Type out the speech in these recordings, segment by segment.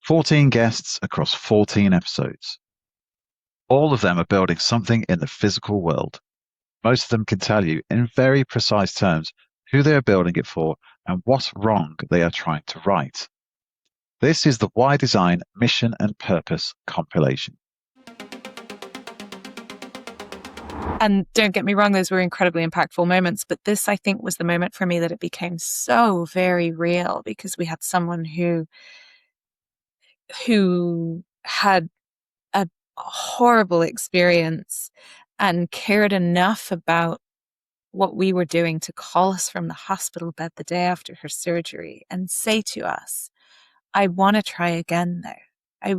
14 guests across 14 episodes. All of them are building something in the physical world. Most of them can tell you in very precise terms who they are building it for and what wrong they are trying to right. This is the Why Design Mission and Purpose compilation. And don't get me wrong, those were incredibly impactful moments, but this, I think, was the moment for me that it became so very real, because we had someone who had a horrible experience and cared enough about what we were doing to call us from the hospital bed the day after her surgery and say to us, I want to try again there.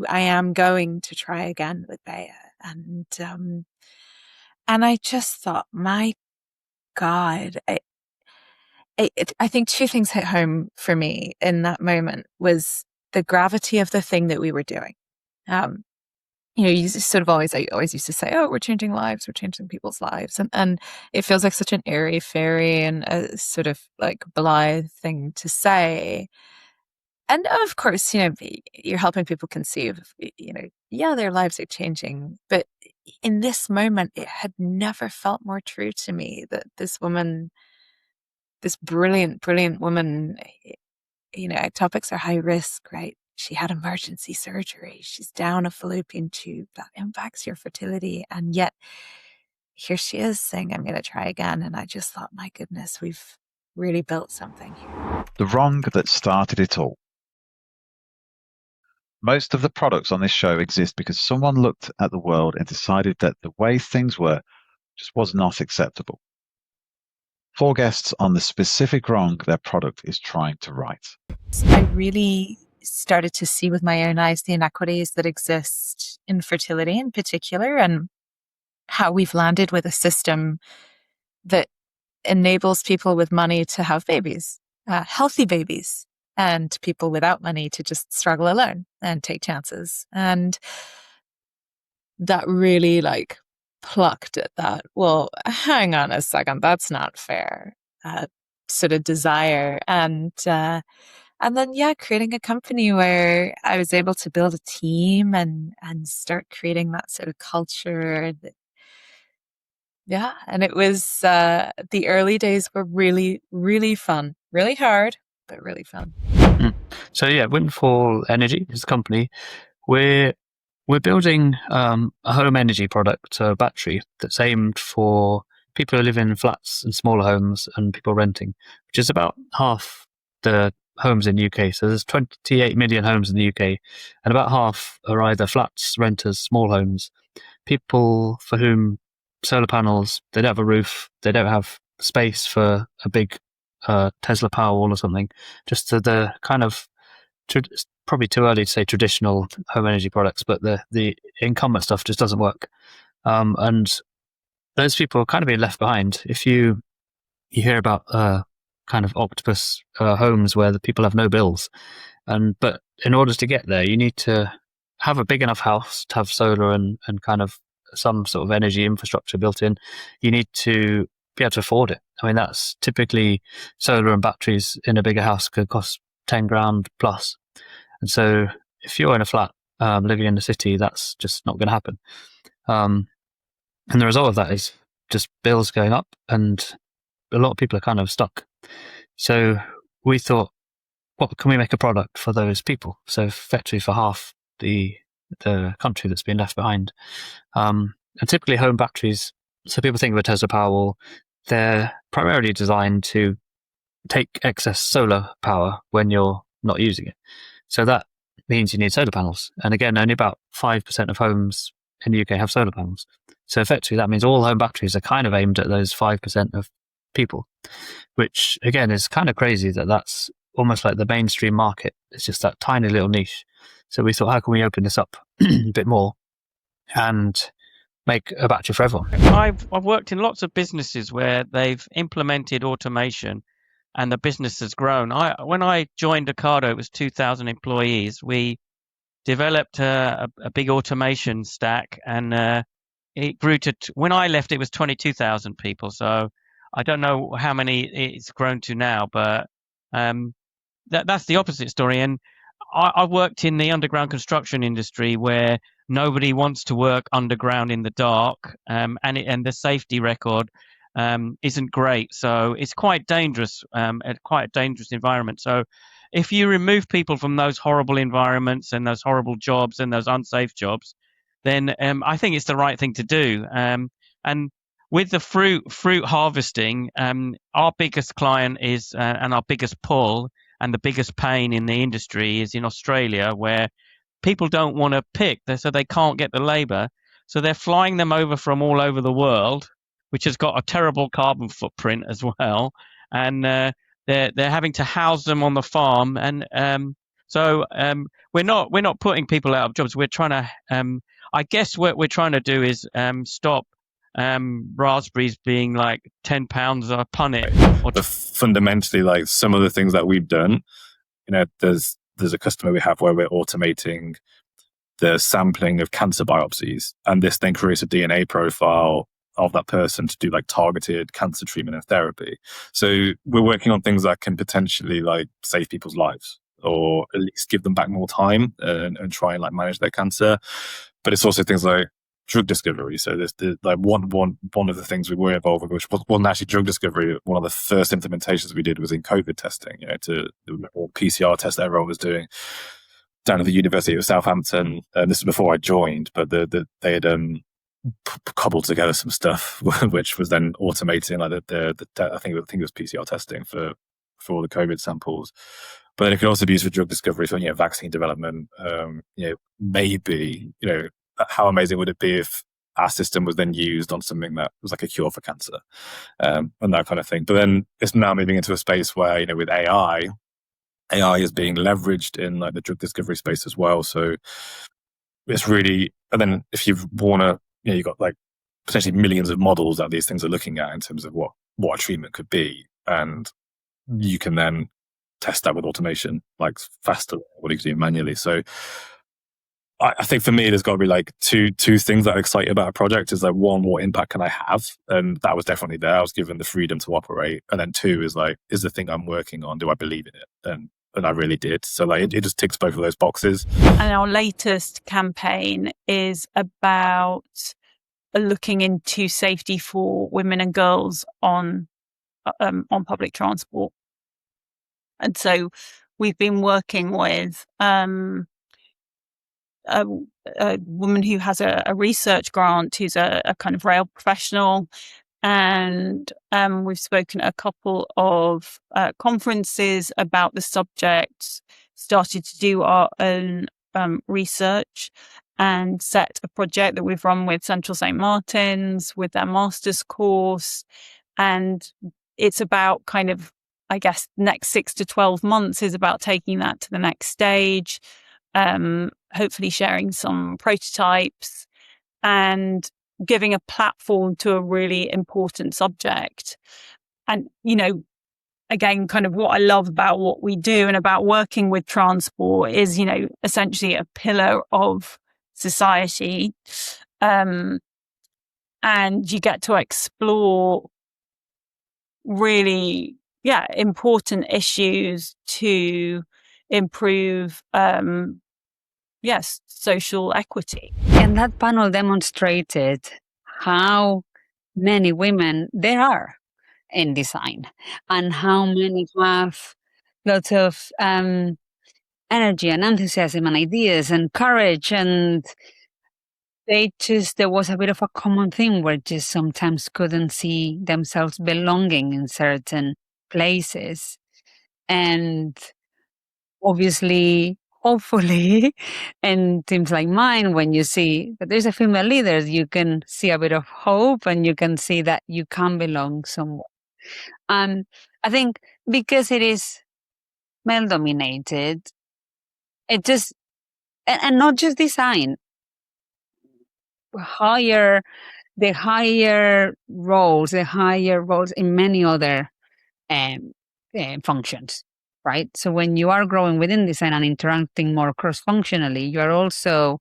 I am going to try again with Bea. And I just thought, my God, I think two things hit home for me in that moment. Was the gravity of the thing that we were doing. You sort of I always used to say, oh, we're changing lives, we're changing people's lives. And it feels like such an airy fairy and a sort of like blithe thing to say. And of course, you're helping people conceive, yeah, their lives are changing. But in this moment, it had never felt more true to me that this woman, this brilliant, brilliant woman, ectopics are high risk, right? She had emergency surgery. She's down a fallopian tube that impacts your fertility. And yet here she is saying, I'm going to try again. And I just thought, my goodness, we've really built something here. The wrong that started it all. Most of the products on this show exist because someone looked at the world and decided that the way things were just was not acceptable. 4 guests on the specific wrong their product is trying to right. I really started to see with my own eyes the inequities that exist in fertility in particular, and how we've landed with a system that enables people with money to have babies, healthy babies, and people without money to just struggle alone and take chances. And that really plucked at that, well, hang on a second, that's not fair, sort of desire. And then, creating a company where I was able to build a team and start creating that sort of culture. And it was, the early days were really, really fun, really hard, but really fun. So Windfall Energy is the company. We're building a home energy product, a battery that's aimed for people who live in flats and smaller homes and people renting, which is about half the homes in the UK. So there's 28 million homes in the UK, and about half are either flats, renters, small homes, people for whom solar panels, they don't have a roof, they don't have space for a big Tesla Powerwall or something, just the kind of, probably too early to say traditional home energy products, but the incumbent stuff just doesn't work. And those people are kind of being left behind. If you hear about kind of octopus homes where the people have no bills, but in order to get there, you need to have a big enough house to have solar and kind of some sort of energy infrastructure built in. You need to be able to afford it. I mean, that's typically solar and batteries in a bigger house could cost 10 grand plus. And so if you're in a flat living in the city, that's just not going to happen. And the result of that is just bills going up, and a lot of people are kind of stuck. So we thought, what can we make a product for those people? So effectively for half the country that's been left behind. And typically home batteries, so people think of a Tesla Powerwall, they're primarily designed to take excess solar power when you're not using it. So that means you need solar panels. And again, only about 5% of homes in the UK have solar panels. So effectively, that means all home batteries are kind of aimed at those 5% of people, which again is kind of crazy that that's almost like the mainstream market. It's just that tiny little niche. So we thought, how can we open this up a bit more and make a battery for everyone? I've worked in lots of businesses where they've implemented automation and the business has grown. When I joined Ocado, it was 2,000 employees. We developed a big automation stack, and it grew to, when I left, it was 22,000 people. So I don't know how many it's grown to now, but that's the opposite story. And I worked in the underground construction industry where nobody wants to work underground in the dark, and the safety record isn't great. So it's quite dangerous, quite a dangerous environment. So if you remove people from those horrible environments and those horrible jobs and those unsafe jobs, then I think it's the right thing to do. And with the fruit harvesting, our biggest client is and our biggest pull and the biggest pain in the industry is in Australia, where people don't want to pick, so they can't get the labour. So they're flying them over from all over the world, which has got a terrible carbon footprint as well. And they're having to house them on the farm. And so we're not putting people out of jobs. We're trying to, I guess what we're trying to do is stop raspberries being like £10 a punnet. But fundamentally, like some of the things that we've done, there's a customer we have where we're automating the sampling of cancer biopsies, and this then creates a DNA profile of that person to do like targeted cancer treatment and therapy. So we're working on things that can potentially like save people's lives, or at least give them back more time and try and like manage their cancer. But it's also things like drug discovery. So there's like one of the things we were involved with, which wasn't actually drug discovery. One of the first implementations we did was in COVID testing, to the PCR test that everyone was doing down at the University of Southampton. This is before I joined, but they had cobbled together some stuff, which was then automating like I think it was PCR testing for all the COVID samples. But then it could also be used for drug discovery, for vaccine development. Maybe how amazing would it be if our system was then used on something that was like a cure for cancer, and that kind of thing. But then it's now moving into a space where with AI is being leveraged in like the drug discovery space as well. So it's really, and then if you want to, you've got like potentially millions of models that these things are looking at in terms of what a treatment could be, and you can then test that with automation like faster than what you can do manually. So I think for me, there's got to be like two things that excite about a project. Is like, one, what impact can I have? And that was definitely there. I was given the freedom to operate. And then two is like, is the thing I'm working on, do I believe in it? And I really did. So like, it just ticks both of those boxes. And our latest campaign is about looking into safety for women and girls on public transport. And so we've been working with a woman who has a research grant, who's a kind of rail professional. And we've spoken at a couple of conferences about the subject, started to do our own research, and set a project that we've run with Central St. Martin's with their master's course. And it's about kind of, I guess, next 6 to 12 months is about taking that to the next stage, hopefully sharing some prototypes and giving a platform to a really important subject. And, again, kind of what I love about what we do and about working with transport is, essentially a pillar of society. And you get to explore really, important issues to improve, social equity. And that panel demonstrated how many women there are in design and how many have lots of energy and enthusiasm and ideas and courage, and there was a bit of a common thing where just sometimes couldn't see themselves belonging in certain places. And obviously, hopefully, in teams like mine, when you see that there's a female leader, you can see a bit of hope and you can see that you can belong somewhere. I think because it is male dominated, it just, and not just design, the higher roles in many other functions. Right. So when you are growing within design and interacting more cross-functionally, you are also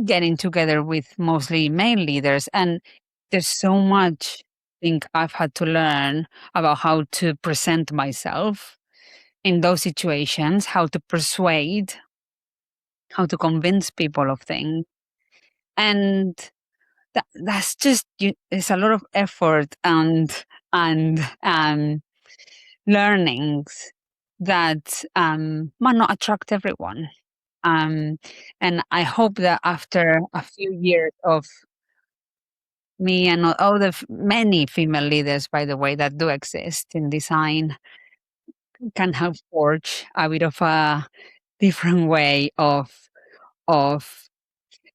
getting together with mostly male leaders. And there's so much I think I've had to learn about how to present myself in those situations, how to persuade, how to convince people of things. And that's just, it's a lot of effort and learnings that might not attract everyone. And I hope that after a few years of me and all the many female leaders, by the way, that do exist in design, can help forge a bit of a different way of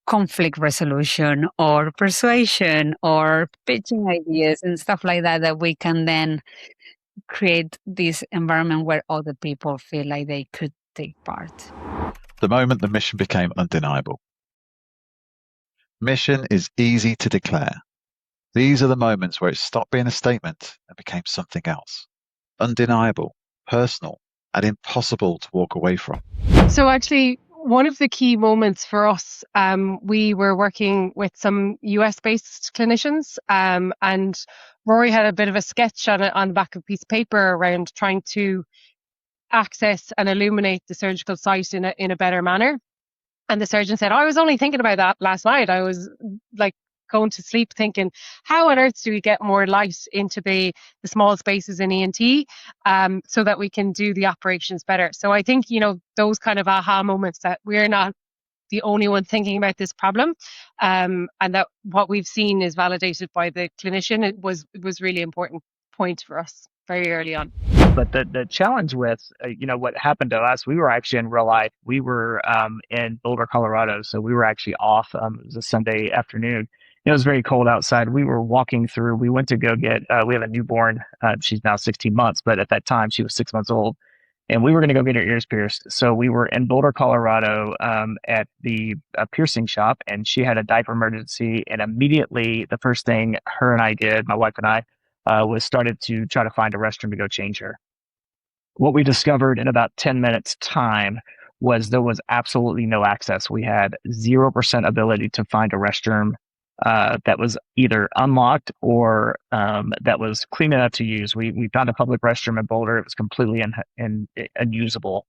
conflict resolution or persuasion or pitching ideas and stuff like that, that we can then create this environment where other people feel like they could take part. The moment the mission became undeniable. Mission is easy to declare. These are the moments where it stopped being a statement and became something else. Undeniable, personal, and impossible to walk away from. So actually, one of the key moments for us, we were working with some US-based clinicians, and Rory had a bit of a sketch on the back of a piece of paper around trying to access and illuminate the surgical site in a better manner. And the surgeon said, I was only thinking about that last night. I was like going to sleep thinking, how on earth do we get more light into the small spaces in ENT so that we can do the operations better? So I think, those kind of aha moments that we're not the only one thinking about this problem, and that what we've seen is validated by the clinician, it was really important point for us very early on. But the challenge with, what happened to us, we were actually in real life. We were in Boulder, Colorado. So we were actually off. It was a Sunday afternoon. It was very cold outside. We were walking through. We went to go get, we have a newborn. She's now 16 months, but at that time she was 6 months old. And we were going to go get her ears pierced. So we were in Boulder, Colorado at the piercing shop, and she had a diaper emergency. And immediately the first thing her and I did, my wife and I, was started to try to find a restroom to go change her. What we discovered in about 10 minutes time was there was absolutely no access. We had 0% ability to find a restroom that was either unlocked or that was clean enough to use. We found a public restroom in Boulder. It was completely unusable.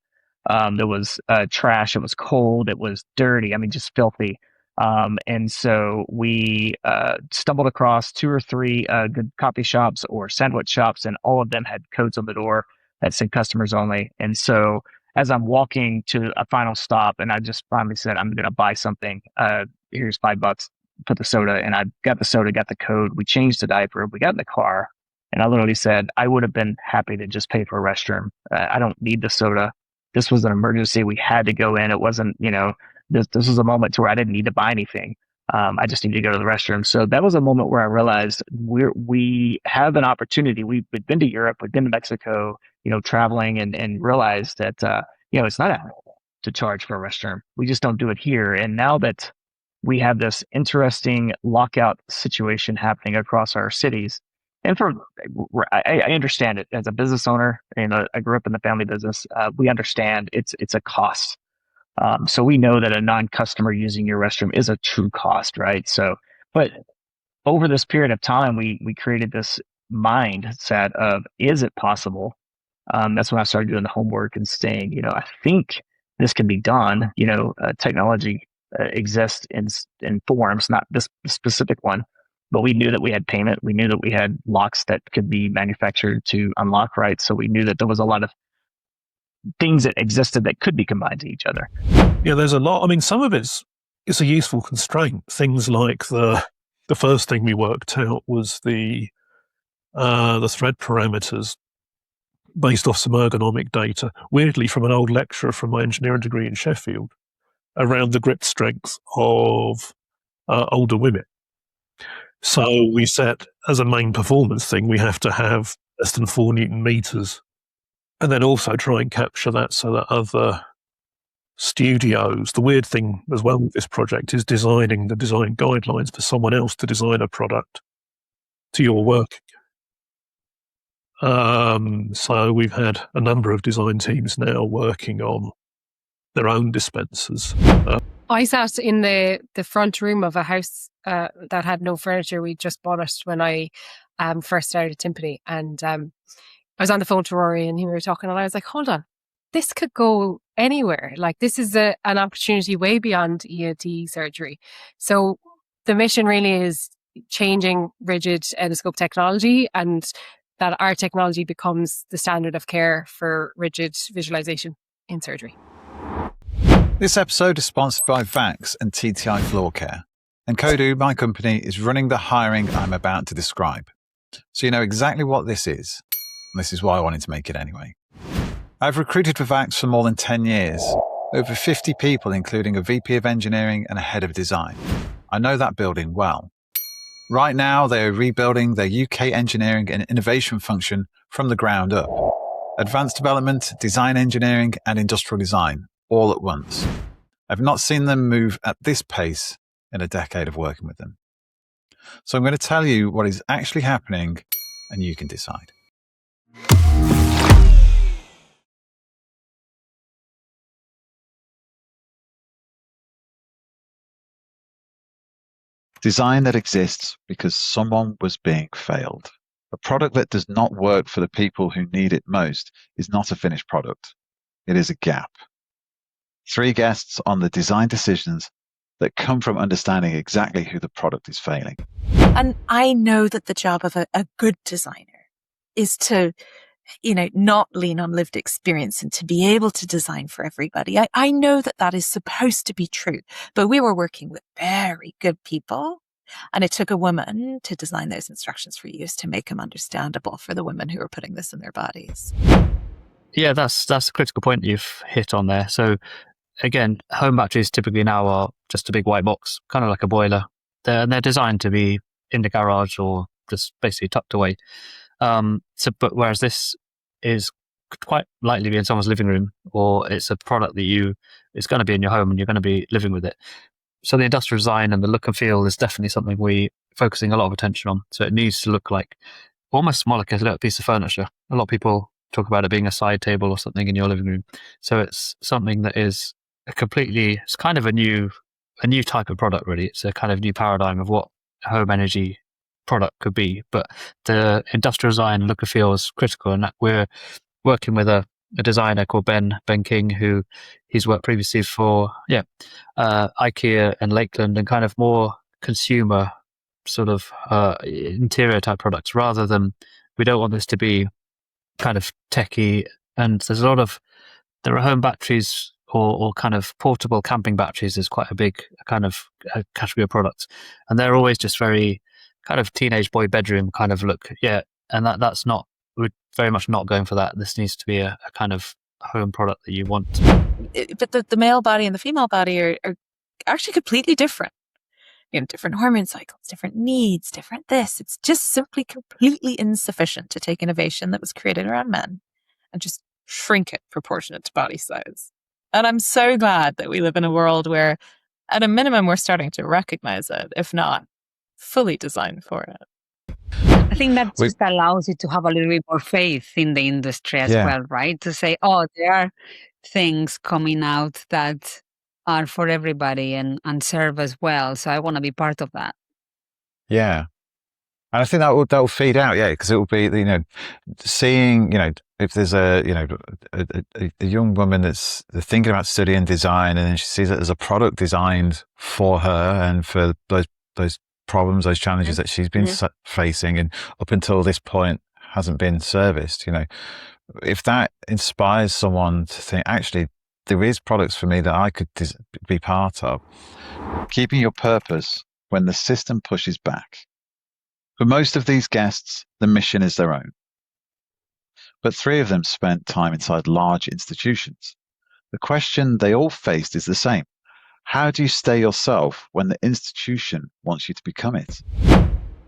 There was trash. It was cold. It was dirty. I mean, just filthy. And so we stumbled across 2 or 3 good coffee shops or sandwich shops, and all of them had codes on the door that said customers only. And so as I'm walking to a final stop, and I just finally said, I'm going to buy something. Here's $5, put the soda. And I got the soda, got the code. We changed the diaper. We got in the car. And I literally said, I would have been happy to just pay for a restroom. I don't need the soda. This was an emergency. We had to go in. It wasn't, this was a moment where I didn't need to buy anything. I just need to go to the restroom. So that was a moment where I realized we have an opportunity. We've been to Europe, we've been to Mexico, traveling, and realized that, it's not ethical to charge for a restroom. We just don't do it here. And now that we have this interesting lockout situation happening across our cities, and I understand it as a business owner, I grew up in the family business. We understand it's a cost. So we know that a non-customer using your restroom is a true cost, right? So, but over this period of time, we created this mindset of, is it possible? That's when I started doing the homework and saying, I think this can be done. Technology exists in forms, not this specific one, but we knew that we had payment. We knew that we had locks that could be manufactured to unlock, right? So we knew that there was a lot of things that existed that could be combined to each other. Yeah, there's a lot. I mean, some of it's a useful constraint. Things like the first thing we worked out was the thread parameters based off some ergonomic data, weirdly from an old lecturer from my engineering degree in Sheffield, around the grip strength of older women. So we set as a main performance thing, we have to have less than 4 Newton meters. And then also try and capture that so that other studios, the weird thing as well with this project is designing the design guidelines for someone else to design a product to your work. So we've had a number of design teams now working on their own dispensers. I sat in the front room of a house that had no furniture. We just bought it when I first started Timpani, and I was on the phone to Rory and we were talking, and I was like, hold on, this could go anywhere. Like this is an opportunity way beyond ENT surgery. So the mission really is changing rigid endoscope technology, and that our technology becomes the standard of care for rigid visualization in surgery. This episode is sponsored by VAX and TTI Floor Care. And Kodu, my company, is running the hiring I'm about to describe. So you know exactly what this is. And this is why I wanted to make it anyway. I've recruited for VAX for more than 10 years. Over 50 people, including a VP of engineering and a head of design. I know that building well. Right now, they are rebuilding their UK engineering and innovation function from the ground up. Advanced development, design engineering, and industrial design, all at once. I've not seen them move at this pace in a decade of working with them. So I'm going to tell you what is actually happening, and you can decide. Design that exists because someone was being failed. A product that does not work for the people who need it most is not a finished product. It is a gap. 3 guests on the design decisions that come from understanding exactly who the product is failing. And I know that the job of a good designer is to, not lean on lived experience and to be able to design for everybody. I know that that is supposed to be true, but we were working with very good people, and it took a woman to design those instructions for use to make them understandable for the women who were putting this in their bodies. Yeah, that's a critical point you've hit on there. So again, home batteries typically now are just a big white box, kind of like a boiler. They're designed to be in the garage or just basically tucked away. But whereas this is quite likely be in someone's living room, or it's a product that it's going to be in your home and you're going to be living with it. So the industrial design and the look and feel is definitely something we're focusing a lot of attention on. So it needs to look like almost more like a little piece of furniture. A lot of people talk about it being a side table or something in your living room. So it's something that is it's kind of a new type of product, really. It's a kind of new paradigm of what a home energy product could be. But the industrial design look and feel is critical, and we're working with a designer called Ben King, who he's worked previously for IKEA and Lakeland, and kind of more consumer sort of interior type products, rather than, we don't want this to be kind of techie. And there are home batteries or kind of portable camping batteries is quite a big kind of category of products, and they're always just very kind of teenage boy bedroom kind of look. Yeah, and that's not, we're very much not going for that. This needs to be a kind of home product that you want. But the male body and the female body are actually completely different. Different hormone cycles, different needs, different this. It's just simply completely insufficient to take innovation that was created around men and just shrink it proportionate to body size. And I'm so glad that we live in a world where, at a minimum, we're starting to recognize it, if not fully design for it. I think that just allows you to have a little bit more faith in the industry as well, right? To say, there are things coming out that are for everybody and serve as well. So I want to be part of that. Yeah. And I think that will feed out, because it will be, seeing, if there's a young woman that's thinking about studying design, and then she sees it as a product designed for her and for those problems, those challenges that she's been facing, and up until this point hasn't been serviced, if that inspires someone to think, actually, there is products for me that I could be part of. Keeping your purpose when the system pushes back. For most of these guests, the mission is their own. But 3 of them spent time inside large institutions. The question they all faced is the same. How do you stay yourself when the institution wants you to become it?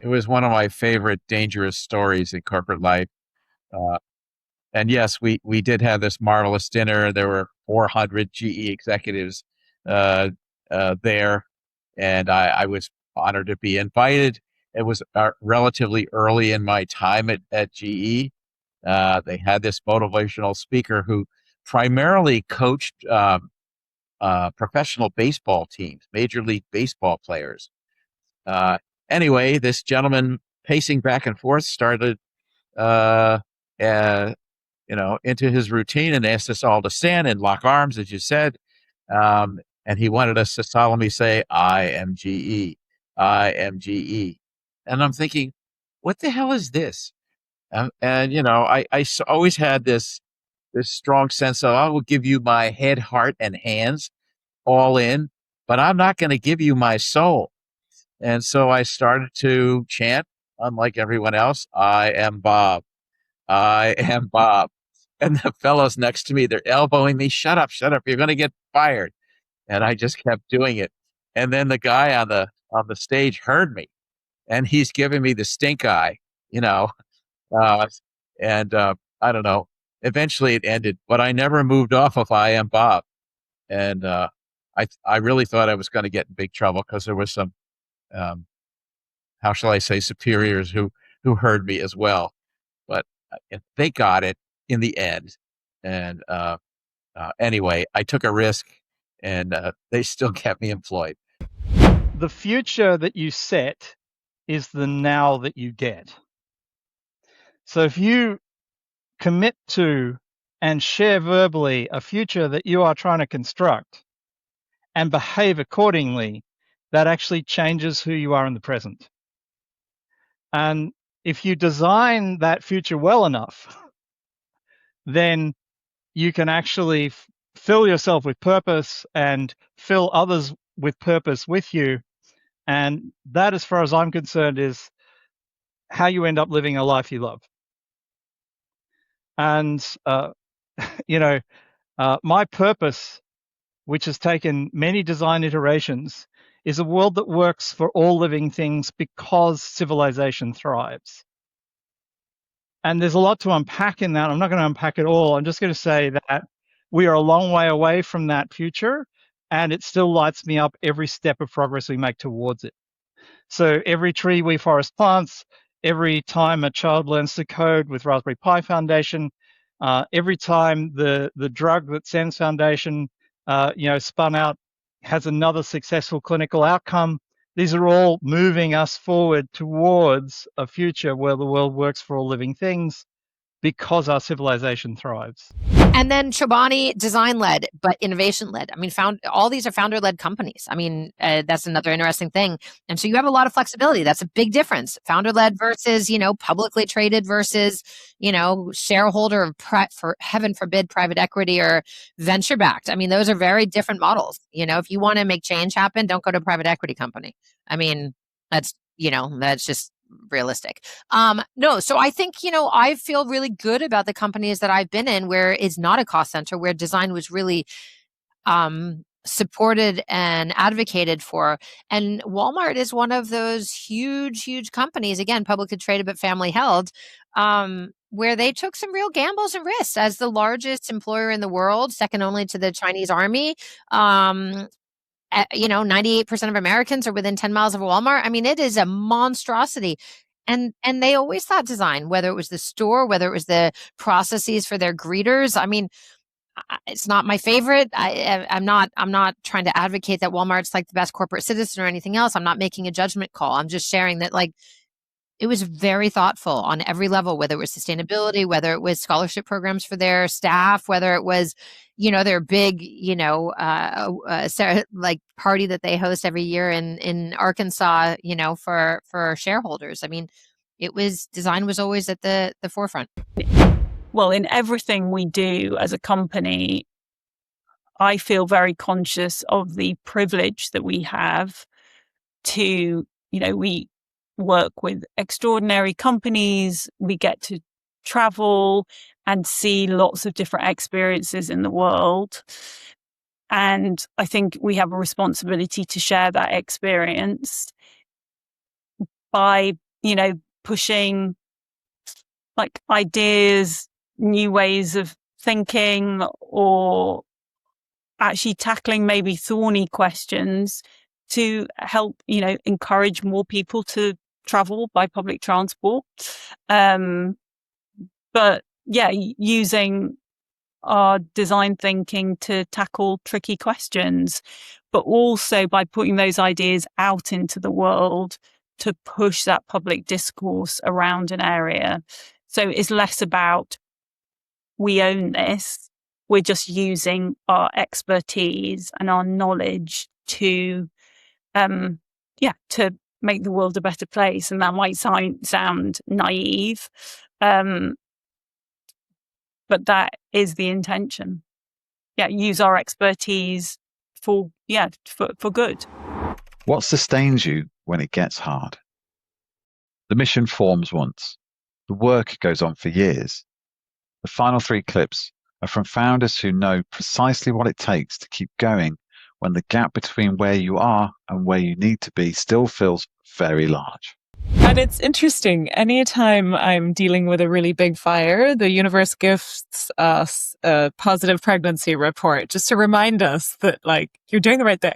It was one of my favorite dangerous stories in corporate life. And yes, we did have this marvelous dinner. There were 400 GE executives there, and I was honored to be invited. It was relatively early in my time at GE. They had this motivational speaker who primarily coached professional baseball teams, Major League Baseball players. Anyway, this gentleman pacing back and forth started into his routine and asked us all to stand and lock arms, as you said. And he wanted us to solemnly say, I am GE, I am GE. And I'm thinking, what the hell is this? And I always had this strong sense of, I will give you my head, heart, and hands all in, but I'm not going to give you my soul. And so I started to chant, unlike everyone else, I am Bob. I am Bob. And the fellows next to me, they're elbowing me, shut up, you're going to get fired. And I just kept doing it. And then the guy on the stage heard me, and he's giving me the stink eye, and I don't know. Eventually it ended, but I never moved off of I am Bob. And I really thought I was going to get in big trouble because there was some, how shall I say, superiors who heard me as well. But they got it in the end. And anyway, I took a risk, and they still kept me employed. The future that you set is the now that you get. So if you commit to and share verbally a future that you are trying to construct and behave accordingly, that actually changes who you are in the present. And if you design that future well enough, then you can actually fill yourself with purpose and fill others with purpose with you. And that, as far as I'm concerned, is how you end up living a life you love. And, my purpose, which has taken many design iterations, is a world that works for all living things because civilization thrives. And there's a lot to unpack in that. I'm not going to unpack it all. I'm just going to say that we are a long way away from that future, and it still lights me up every step of progress we make towards it. So every tree we forest plants, every time a child learns to code with Raspberry Pi Foundation, every time the drug that SENS Foundation spun out has another successful clinical outcome, these are all moving us forward towards a future where the world works for all living things because our civilization thrives. And then Chobani, design-led, but innovation-led. I mean, all these are founder-led companies. I mean, that's another interesting thing. And so you have a lot of flexibility. That's a big difference. Founder-led versus, publicly traded versus, shareholder, for heaven forbid, private equity or venture-backed. I mean, those are very different models. If you want to make change happen, don't go to a private equity company. I mean, that's just realistic. No, so I think, I feel really good about the companies that I've been in where it's not a cost center, where design was really supported and advocated for. And Walmart is one of those huge, huge companies, again, publicly traded but family held, where they took some real gambles and risks as the largest employer in the world, second only to the Chinese army. 98% of Americans are within 10 miles of a Walmart. I mean, it is a monstrosity. And they always thought design, whether it was the store, whether it was the processes for their greeters. I mean, it's not my favorite. I'm not trying to advocate that Walmart's like the best corporate citizen or anything else. I'm not making a judgment call. I'm just sharing that, like, it was very thoughtful on every level, whether it was sustainability, whether it was scholarship programs for their staff, whether it was, their big, party that they host every year in Arkansas, for shareholders. I mean, design was always at the forefront. Well, in everything we do as a company, I feel very conscious of the privilege that we have to, we work with extraordinary companies. We get to travel and see lots of different experiences in the world. And I think we have a responsibility to share that experience by, pushing like ideas, new ways of thinking, or actually tackling maybe thorny questions to help, encourage more people to travel by public transport. But yeah, using our design thinking to tackle tricky questions, but also by putting those ideas out into the world to push that public discourse around an area. So it's less about we own this. We're just using our expertise and our knowledge to make the world a better place. And that might sound naive, but that is the intention. Yeah, use our expertise for good. What sustains you when it gets hard? The mission forms once. The work goes on for years. The final 3 clips are from founders who know precisely what it takes to keep going when the gap between where you are and where you need to be still feels very large. And it's interesting. Anytime I'm dealing with a really big fire, the universe gifts us a positive pregnancy report just to remind us that, like, you're doing the right thing.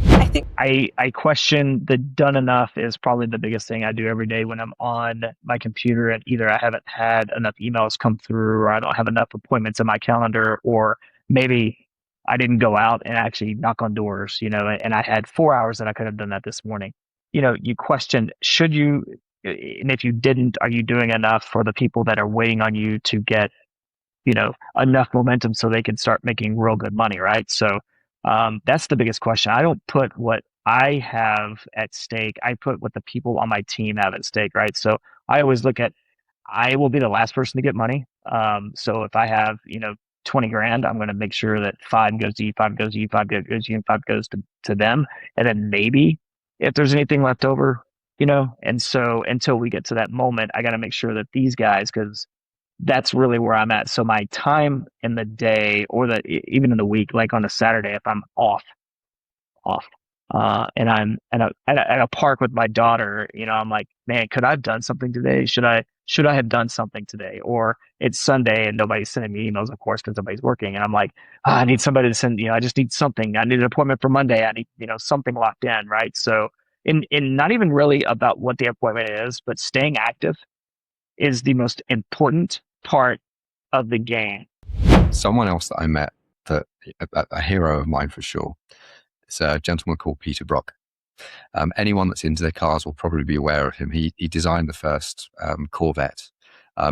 I think I question the done enough is probably the biggest thing I do every day when I'm on my computer, and either I haven't had enough emails come through, or I don't have enough appointments in my calendar, or maybe I didn't go out and actually knock on doors, and I had 4 hours that I could have done that this morning. You question, should you, and if you didn't, are you doing enough for the people that are waiting on you to get, enough momentum so they can start making real good money, right? So that's the biggest question. I don't put what I have at stake. I put what the people on my team have at stake, right? So I always look at, I will be the last person to get money. So if I have, 20 grand, I'm going to make sure that 5 goes to you, 5 goes to you, 5 goes to you, and 5 goes to them. And then maybe if there's anything left over, and so until we get to that moment, I got to make sure that these guys, because that's really where I'm at. So my time in the day, or even in the week, like on a Saturday, if I'm off, and I'm at a park with my daughter, I'm like, man, could I have done something today? Should I have done something today? Or it's Sunday and nobody's sending me emails, of course, because somebody's working. And I'm like, I need somebody to send, I just need something. I need an appointment for Monday. I need, something locked in, right? So in not even really about what the appointment is, but staying active is the most important part of the game. Someone else that I met, that a hero of mine for sure, is a gentleman called Peter Brock. Anyone that's into their cars will probably be aware of him. He designed the first Corvette.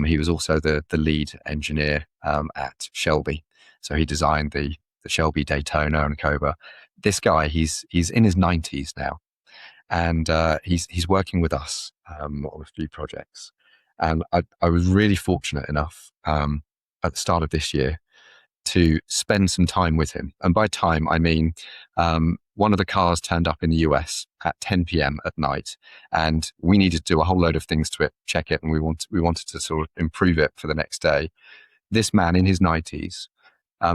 He was also the lead engineer at Shelby. So he designed the Shelby Daytona and Cobra. This guy, he's in his 90s now, and he's working with us on a few projects. And I was really fortunate enough at the start of this year to spend some time with him. And by time, I mean one of the cars turned up in the US at 10 p.m. at night, and we needed to do a whole load of things to it, check it, and we wanted to sort of improve it for the next day. This man in his 90s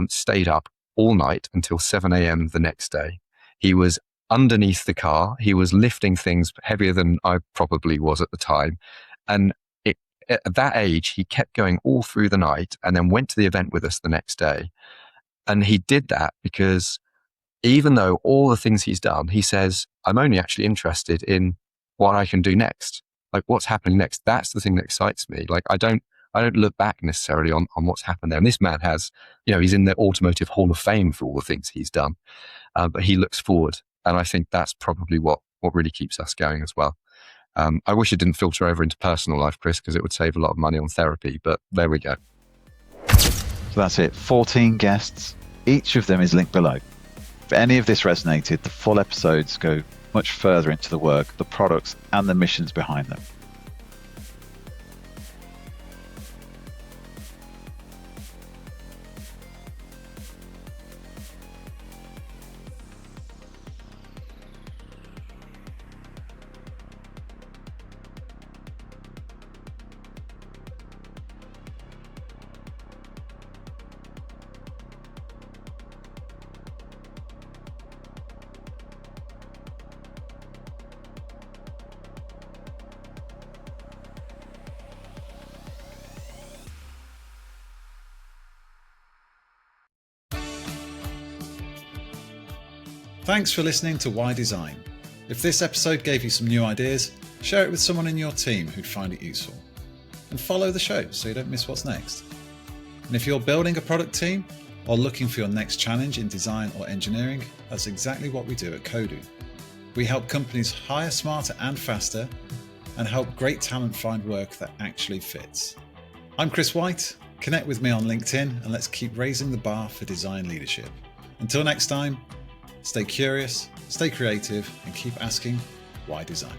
stayed up all night until 7 a.m. the next day. He was underneath the car. He was lifting things heavier than I probably was at the time. And at that age, he kept going all through the night and then went to the event with us the next day. And he did that because even though all the things he's done, he says, I'm only actually interested in what I can do next. Like what's happening next. That's the thing that excites me. Like I don't look back necessarily on what's happened there. And this man has, he's in the Automotive Hall of Fame for all the things he's done. But he looks forward. And I think that's probably what really keeps us going as well. I wish it didn't filter over into personal life, Chris, because it would save a lot of money on therapy, but there we go. So that's it, 14 guests. Each of them is linked below. If any of this resonated, the full episodes go much further into the work, the products, and the missions behind them. Thanks for listening to Why Design. If this episode gave you some new ideas, share it with someone in your team who'd find it useful. And follow the show so you don't miss what's next. And if you're building a product team or looking for your next challenge in design or engineering, that's exactly what we do at Kodu. We help companies hire smarter and faster and help great talent find work that actually fits. I'm Chris Whyte, Connect with me on LinkedIn and let's keep raising the bar for design leadership. Until next time, stay curious, stay creative, and keep asking, why design?